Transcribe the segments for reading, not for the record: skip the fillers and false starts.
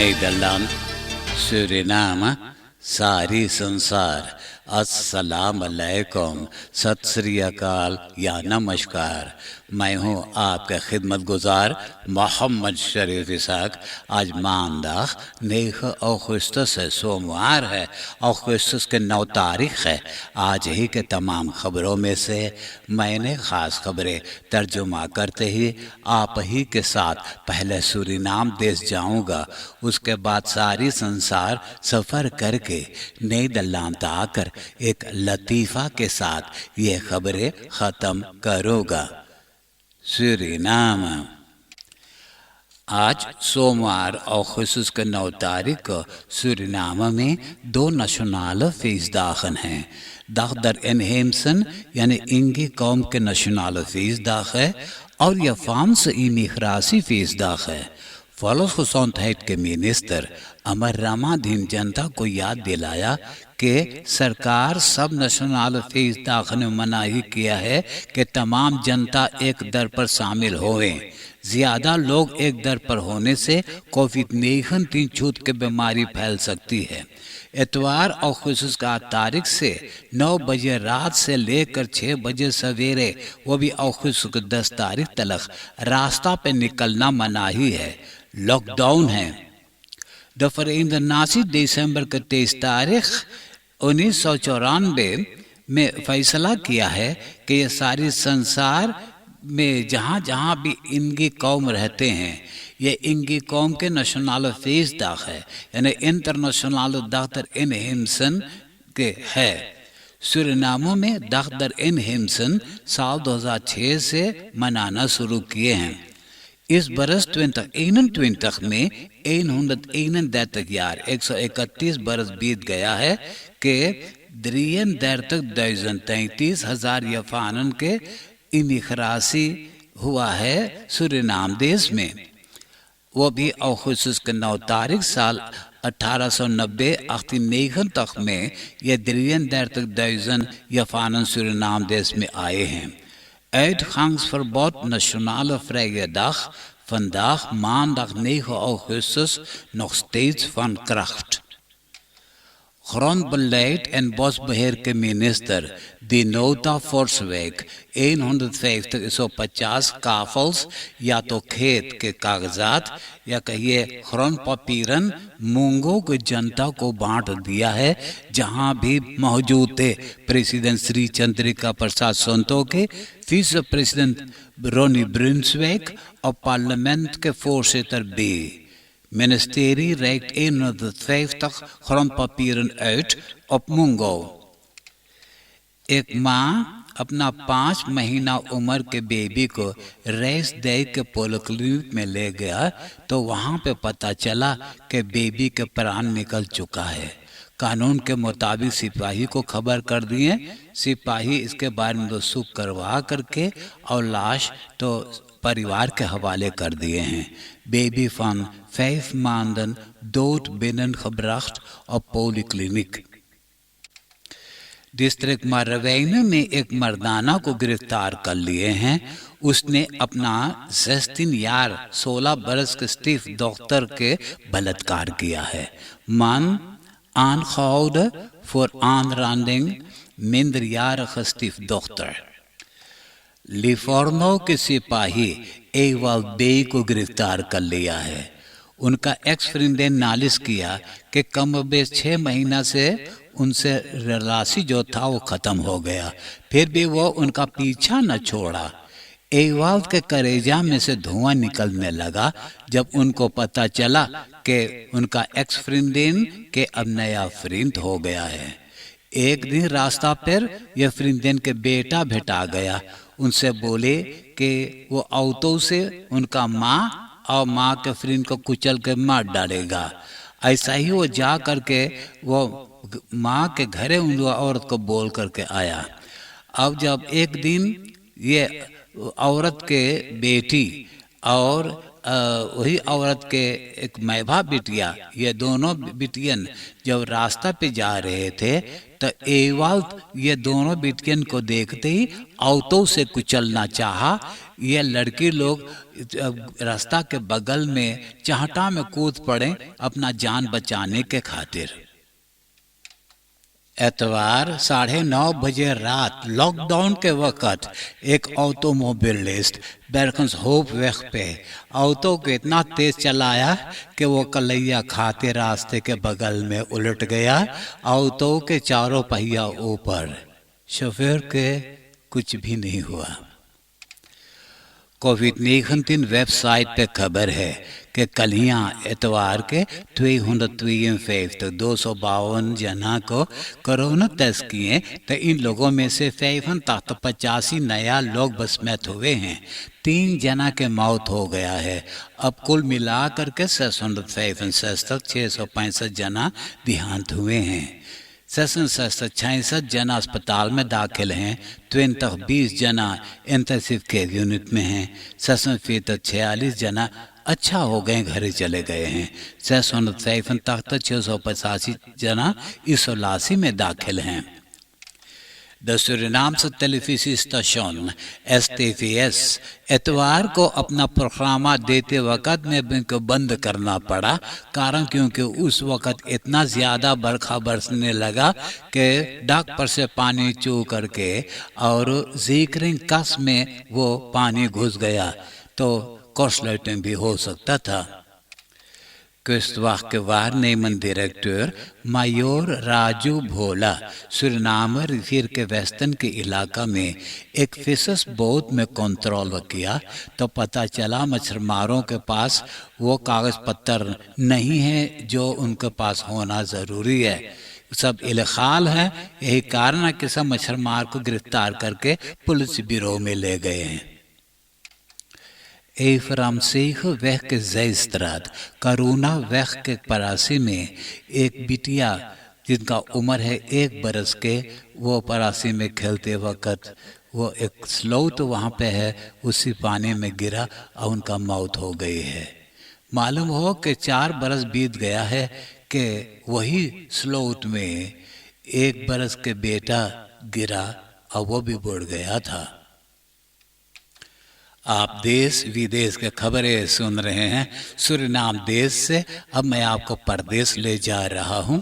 Nederland, Suriname, सारी संसार, अस्सलाम अलैकुम, सत श्री अकाल या नमस्कार। मैं हूँ आपका खिदमत गुजार मोहम्मद शरीफ इसाक। आज मानदाह 9 अगस्त है, सोमवार है। अगस्त के 9 तारीख है। आज ही के तमाम खबरों में से मैंने ख़ास खबरें तर्जुमा करते ही आप ही के साथ पहले सूरीनाम देश जाऊंगा, उसके बाद सारी संसार सफ़र करके नीदरलैंड आकर एक लतीफ़ा के साथ ये खबरें ख़त्म करूँगा। सूरीनाम। आज सोमवार अगस्त के 9 तारीख को सूरीनाम में 2 नेशनल feestdagen हैं। dag der inheemsen यानी इंगी कौम के नेशनल feestdag है और यह Vlaamse immigratie feestdag है। volksgezondheid के मिनिस्टर अमर रामाधीन जनता को याद दिलाया कि सरकार सब नेशनल feestdagen ने मनाही किया है कि तमाम जनता एक दर पर शामिल होवें। ज़्यादा लोग एक दर पर होने से कोविड-19 छूत की बीमारी फैल सकती है। इतवार अगस्त का तारीख से 9 बजे रात से लेकर 6 बजे सवेरे, वो भी अगस्त की 10 तारीख तक रास्ता पे निकलना मनाही है, लॉकडाउन है। द Verenigde Naties दिसंबर के 23 तारीख 1994 में फैसला किया है कि ये सारी संसार में जहाँ जहाँ भी इंगी कौम रहते हैं, ये इंगी कौम के नेशनल feestdag है, यानी इंटरनेशनल dag der inheemsen के है। सूरीनाम में dag der inheemsen साल 2006 से मनाना शुरू किए हैं। इस बरस 2021 में 131 jaar 131 बरस बीत गया है कि 33,033 यफानन के इमिग्रासी हुआ है सूरीनाम देश में। वो भी अगस्त के 9 तारीख साल 1890 1890 में ये 33,000 यफानन सूरीनाम देश में आए हैं। Uitgangsverbod nationale vrije dag, vandaag maandag 9 augustus nog steeds van kracht. Grondbeleid en bosbeheer के मिनिस्टर दी नोटा फोर्सवेक 150 काफल्स या तो खेत के कागजात या कहिए ग्रॉनपापीरन मूंगों की जनता को बांट दिया है, जहां भी मौजूद थे प्रेसिडेंट श्री चंद्रिका प्रसाद संतोखी, विस प्रेसिडेंट रोनी ब्रिंसवेक और पार्लियामेंट के voorzitter B. Ministerie reikt 150 grondpapieren uit op Mungo। एक माँ अपना 5 महीना उम्र के बेबी को रेस दे के पॉलिक्लिनिक में ले गया तो वहाँ पे पता चला कि बेबी के प्राण निकल चुका है। कानून के मुताबिक सिपाही को खबर कर दिए। सिपाही इसके बारे में सुख करवा करके और लाश तो परिवार के हवाले कर दिए हैं। Baby van 5 maanden dood binnengebracht op polykliniek। District Marowijne में एक मर्दाना को गिरफ्तार कर लिए हैं। उसने अपना 16 बरस के स्टीफ डॉक्टर के बलात्कार किया है। Man aangehouden voor aanranding minderjarige stiefdochter। लिफोर्नो के सिपाही एवाल बे को गिरफ्तार कर लिया है। उनका एक्स फ्रेंड ने नालिश किया कि कमबेश 6 महीना से उनसे राशि जो था वो खत्म हो गया, फिर भी वो उनका पीछा न छोड़ा। एवाल के करेजा में से धुआं निकलने लगा जब उनको पता चला कि उनका एक्स फ्रेंड के अब नया फ्रेंड हो गया है। एक दिन रास्ता पर यह फ्रेंड के बेटा भेटा गया। उनसे बोले कि वो औरतों से उनका माँ और माँ के फ्रेंड को कुचल के मार डालेगा। ऐसा ही वो जा करके वो माँ के घरे उन औरत को बोल करके आया। अब जब एक दिन ये औरत के बेटी और वही औरत के एक मैभा बिटिया, ये दोनों बिटियन जब रास्ता पे जा रहे थे तो एवाल ये दोनों बिटियन को देखते ही औतों से कुचलना चाहा। ये लड़की लोग रास्ता के बगल में चाहटा में कूद पड़े अपना जान बचाने के खातिर। एतवार 9:30 रात लॉकडाउन के वक्त एक ऑटोमोबिलिस्ट बेरकंस होप वेख पे ऑटो को इतना तेज चलाया कि वो कलैया खाते रास्ते के बगल में उलट गया। ऑटो के चारों पहिया ऊपर, शोफर के कुछ भी नहीं हुआ। कोविड-19 वेबसाइट पे खबर है कि कलियां एतवार के 252 जना को कोरोना टेस्ट किए तो इन लोगों में से 85 नया लोग बस मौत हुए हैं। 3 जना के मौत हो गया है। अब कुल मिलाकर के 665 जना देहांत हुए हैं। 66 जना अस्पताल में दाखिल हैं। 20 जना इंटेंसिव केयर यूनिट में हैं। 46 जना अच्छा हो गए, घरे चले गए हैं। 685 जना इसोलासी में दाखिल हैं। द सूरीनामse टेलीविजन STVS एतवार को अपना प्रोग्राम देते वक्त में इनको बंद करना पड़ा, कारण क्योंकि उस वक्त इतना ज़्यादा बरखा बरसने लगा कि डाक पर से पानी चू करके और ज़ीक्रिंग कस में वो पानी घुस गया तो कोर्सलाइटिंग भी हो सकता था। Kustwachtgewaar nemen डायरेक्टर मायोर राजू भोला सूरीनाम रिवियर के वेस्टर्न के इलाका में एक फिशर्स बोट में कंट्रोल किया तो पता चला मछुआरों के पास वो कागज पत्तर नहीं है जो उनके पास होना ज़रूरी है। सब इल्खाल है। यही कारण है कि सब मछुआर को गिरफ्तार करके पुलिस ब्यूरो में ले गए हैं। एफराम शेख वेख के जयस्त्राद करुणा वेख के परासी में एक बिटिया जिनका उम्र है 1 बरस के, वो परासी में खेलते वक्त वो एक स्लोट वहाँ पे है, उसी पानी में गिरा और उनका मौत हो गई है। मालूम हो कि 4 बरस बीत गया है कि वही स्लोट में 1 बरस के बेटा गिरा और वो भी बुड़ गया था। आप देश विदेश के खबरें सुन रहे हैं सूरीनाम देश से। अब मैं आपको परदेश ले जा रहा हूं।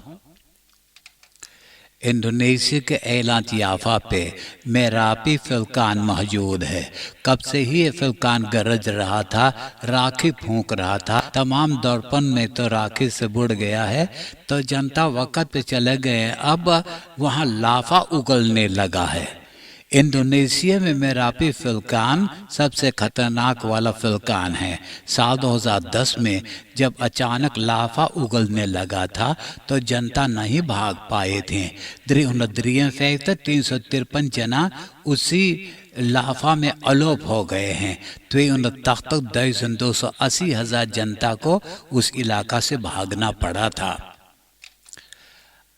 इंडोनेशिया के एलान याफा पे मेरापी फुल्कान मौजूद है। कब से ही ये फुल्कान गरज रहा था, राखी फूंक रहा था। तमाम दर्पण में तो राखी से बुड़ गया है तो जनता वक्त पे चले गए। अब वहाँ लाफा उगलने लगा है। इंडोनेशिया में मेरापी फुल्कान सबसे खतरनाक वाला फुल्कान है। साल 2010 में जब अचानक लाफा उगलने लगा था तो जनता नहीं भाग पाए थे। 353 जना उसी लाफा में अलोप हो गए हैं। 280,000 जनता को उस इलाका से भागना पड़ा था।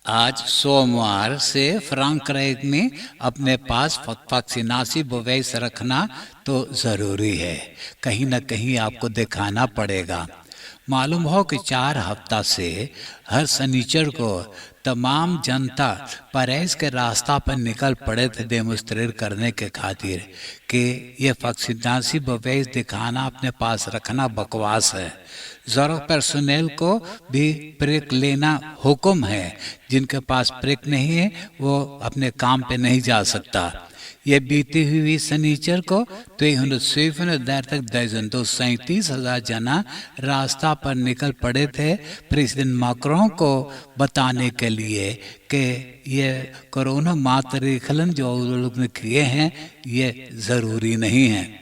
आज सोमवार से फ्रांकराइक में अपने पास वैक्सीनासी बोवैस रखना तो ज़रूरी है। कहीं ना कहीं आपको दिखाना पड़ेगा। मालूम हो कि 4 हफ्ता से हर शनिचर को तमाम जनता परेज के रास्ता पर निकल पड़े थे डेमोस्ट्रेट करने के खातिर कि ये वैक्सीनासी बोवैस दिखाना, अपने पास रखना बकवास है। ज़रूरत पर्सोनेल को भी प्रिक लेना हुक्म है। जिनके पास प्रिक नहीं है वो अपने काम पे नहीं जा सकता। ये बीती हुई शनिचर को 237,000 जना रास्ता पर निकल पड़े थे प्रेसिडेंट मैक्रोन को बताने के लिए कि ये कोरोना मातरीखलन जो लोग ने किए हैं ये ज़रूरी नहीं है।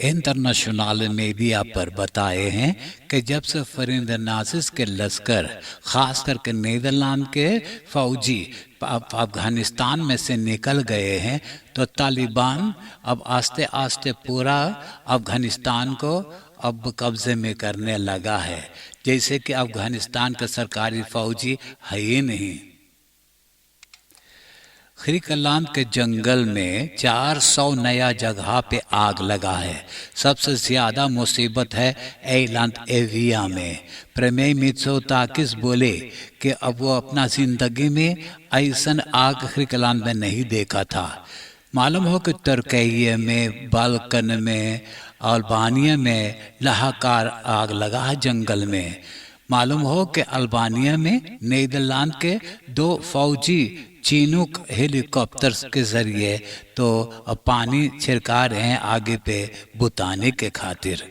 इंटरनेशनल मीडिया पर बताए हैं कि जब से फरिंद नासिस के लश्कर ख़ास करके नीदरलैंड के फौजी अफ़गानिस्तान में से निकल गए हैं तो तालिबान अब आस्ते आस्ते पूरा अफ़गानिस्तान को अब कब्ज़े में करने लगा है, जैसे कि अफ़गानिस्तान के सरकारी फ़ौजी है ही नहीं। ख्रिकलान के जंगल में 400 नया जगह पे आग लगा है। सबसे ज़्यादा मुसीबत है एलांत एविया में। प्रमेय मित्सोताकिस बोले कि अब वो अपना ज़िंदगी में ऐसन आग ख्रिकलान में नहीं देखा था। मालूम हो कि तुर्की में, बाल्कन में, अल्बानिया में लाहाकार आग लगा है जंगल में। मालूम हो कि अल्बानिया में नीदरलैंड के 2 फौजी चीनूक हेलीकॉप्टर्स के जरिए तो पानी छिड़का रहे हैं आगे पे बुताने के खातिर।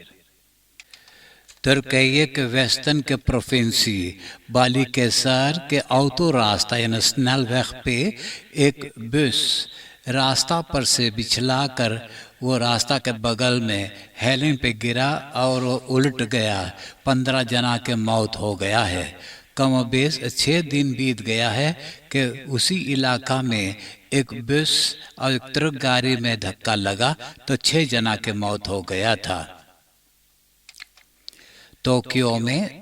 तुर्की के वेस्टर्न के प्रोविंसी बालिकेसर के ऑटो रास्ता या नेशनल वेग पे एक बस रास्ता पर से बिछला कर वो रास्ता के बगल में हेलिंग पे गिरा और वो उलट गया। 15 जना के मौत हो गया है। कमोबेश 6 दिन बीत गया है कि उसी इलाका में एक बस और एक ट्रक गाड़ी में धक्का लगा तो 6 जना के मौत हो गया था। टोक्यो में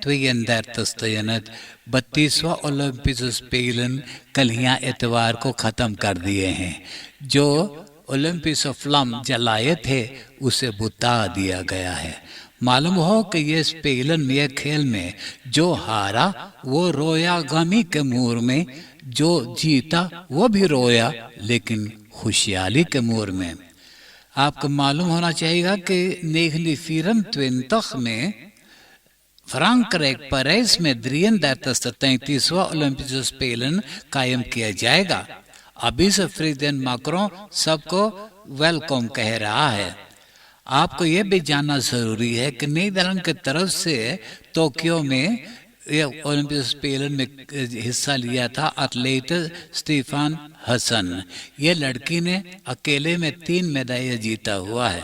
32वां ओलंपिक स्पेलन कल यहाँ इतवार को ख़त्म कर दिए हैं। जो ओलंपिक फ्लम जलाए थे उसे बुता दिया गया है। मालूम हो कि ये स्पेलन ये खेल में जो हारा वो रोया गमी के मूड में, जो जीता वो भी रोया लेकिन खुशहाली के मूड में। आपको मालूम होना चाहिए कि 1924 में फ्रांकरेक पेरिस में 33वां ओलंपिक स्पेलन कायम किया जाएगा। अभी से प्रेसिडेंट मैक्रोन सबको वेलकम कह रहा है। आपको यह भी जानना जरूरी है कि नीदरलैंड की तरफ से टोक्यो में ओलंपिक स्पेलन में हिस्सा लिया था एथलीट स्टीफन हसन। ये लड़की ने अकेले में 3 मेदाइयाँ जीता हुआ है।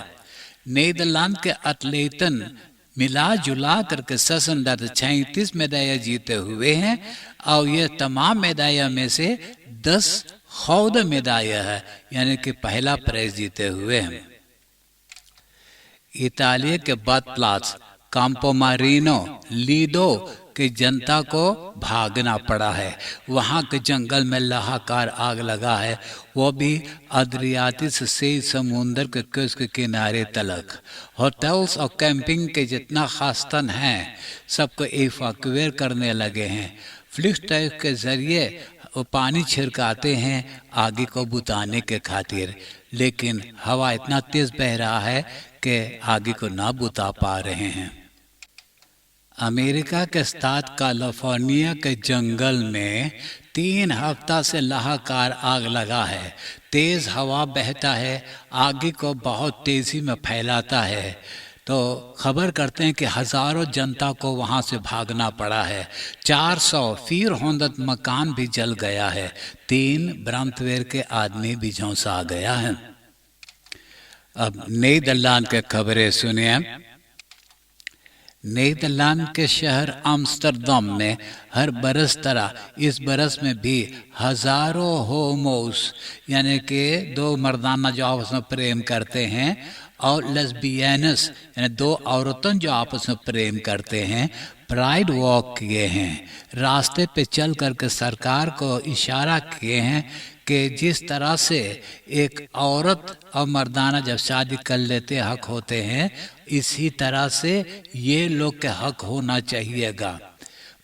नीदरलैंड के एथलीटन मिला जुला करके 36 मेदाइयाँ जीते हुए हैं और ये तमाम मेदाइयाँ में से 10 खौद मेदाइयाँ है, यानी कि पहला प्राइज जीते हुए हैं। इतालिया के बाद प्लास काम्पोमारिनो लीडो की जनता को भागना पड़ा है। वहाँ के जंगल में लाहाकार आग लगा है, वो भी अद्रियाटिक से समुंदर के किनारे तलक। होटल्स और कैंपिंग के जितना खास्तन हैं सबको इवैक्यूएट करने लगे हैं। फ्लिक्स टैंक के जरिए वो पानी छिड़काते हैं आगे को बुताने के खातिर, लेकिन हवा इतना तेज बह रहा है कि आगे को ना बुता पा रहे हैं। अमेरिका के स्टाट कैलिफोर्निया के जंगल में 3 हफ्ता से लाहाकार आग लगा है। तेज हवा बहता है, आगे को बहुत तेजी में फैलाता है। तो खबर करते हैं कि हजारों जनता को वहां से भागना पड़ा है। 400 मकान भी जल गया है। 3 ब्रांतवेयर के आदमी भी झोंसा गया है। अब नीदरलैंड के खबरें सुनिए। नीदरलैंड के शहर आम्स्टरडम में हर बरस तरह इस बरस में भी हजारों होमोस यानी कि 2 मर्दाना जो आपस में प्रेम करते हैं और लेस्बियनस यानी 2 औरतों जो आपस में प्रेम करते हैं प्राइड वॉक किए हैं। रास्ते पे चल करके सरकार को इशारा किए हैं कि जिस तरह से एक औरत और मर्दाना जब शादी कर लेते हक होते हैं, इसी तरह से ये लोग के हक होना चाहिएगा।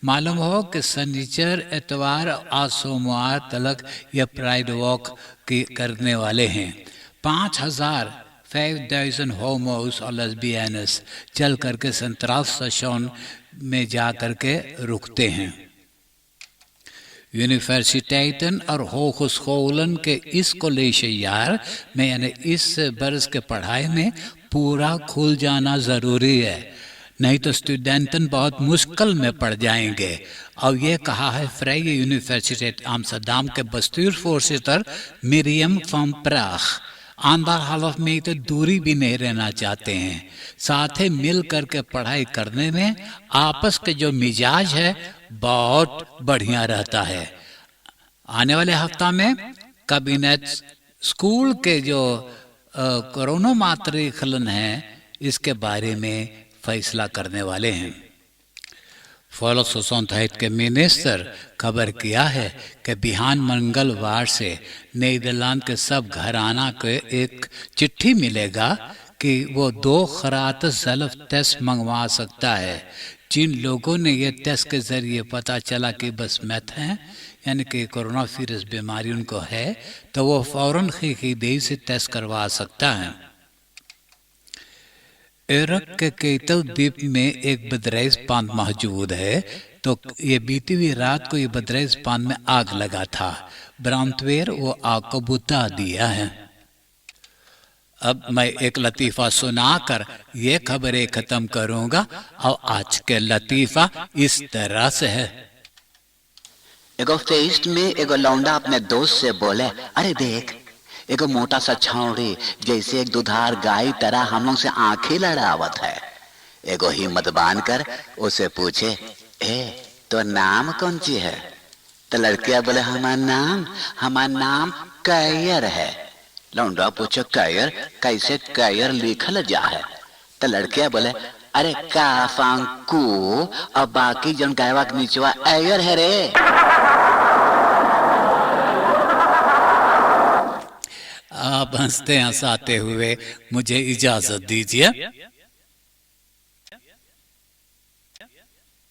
मालूम हो कि शनिचर इतवार आज सोमवार तलक यह प्राइड वॉक करने वाले हैं। 5,000 होमोस और लेस्बियनस चल करके संतरास सेशन में जा करके रुकते हैं। यूनिवर्सिटेiten और होगस्कूलन के इस कॉलेज यार में यानी इस बरस के पढ़ाई में पूरा खुल जाना ज़रूरी है, नहीं तो स्टूडेंटन बहुत मुश्किल में पड़ जाएंगे। और ये कहा है फ्राई यूनिवर्सिटेट आम्स्टरडम के bestuursvoorzitter Miriam van Praag। Aadhaar हालत में तो दूरी भी नहीं रहना चाहते हैं, साथ ही मिल करके पढ़ाई करने में आपस के जो मिजाज है बहुत बढ़िया रहता है। आने वाले हफ्ता में कैबिनेट स्कूल के जो कोरोना मातृखलन है इसके बारे में फैसला करने वाले हैं। Volksgezondheid के मिनिस्टर खबर किया है कि बिहान मंगलवार से नीदरलैंड के सब घराना को एक चिट्ठी मिलेगा कि वो 2 खरात सेल्फ टेस्ट मंगवा सकता है। जिन लोगों ने ये टेस्ट के जरिए पता चला कि बस मैथ हैं, यानी कि कोरोना वायरस बीमारी उनको है, तो वो फौरन खीखीदेही से टेस्ट करवा सकता है। इराक के केतल द्वीप में एक बदरेज बांध मौजूद है। तो ये बीती हुई रात को ये बदरेज बांध में आग लगा था। ब्रांतवेयर वो आग को बुझा दिया है। अब मैं एक लतीफ़ा सुनाकर ये खबरें खत्म करूंगा और आज के लतीफ़ा इस तरह से है। एगो फेस्ट में एगो लौंडा अपने दोस्त से बोले, अरे देख एगो मोटा सा छौड़ी जैसे एक दुधार गाय तरह हम लोग से आंखें लड़ावत है। एगो हिम्मत बांध कर उसे पूछे, ए तो नाम कौन सी है? तो लड़किया बोले, हमारा नाम कैयर है। लौंडा पूछे, कैयर कैसे? कैयर लिखल जा है। तो लड़किया बोले, अरे काफांकू और बाकी जन गायवा के नीचवा एयर है रे। आप हंसते हंसाते हुए मुझे इजाजत दीजिए।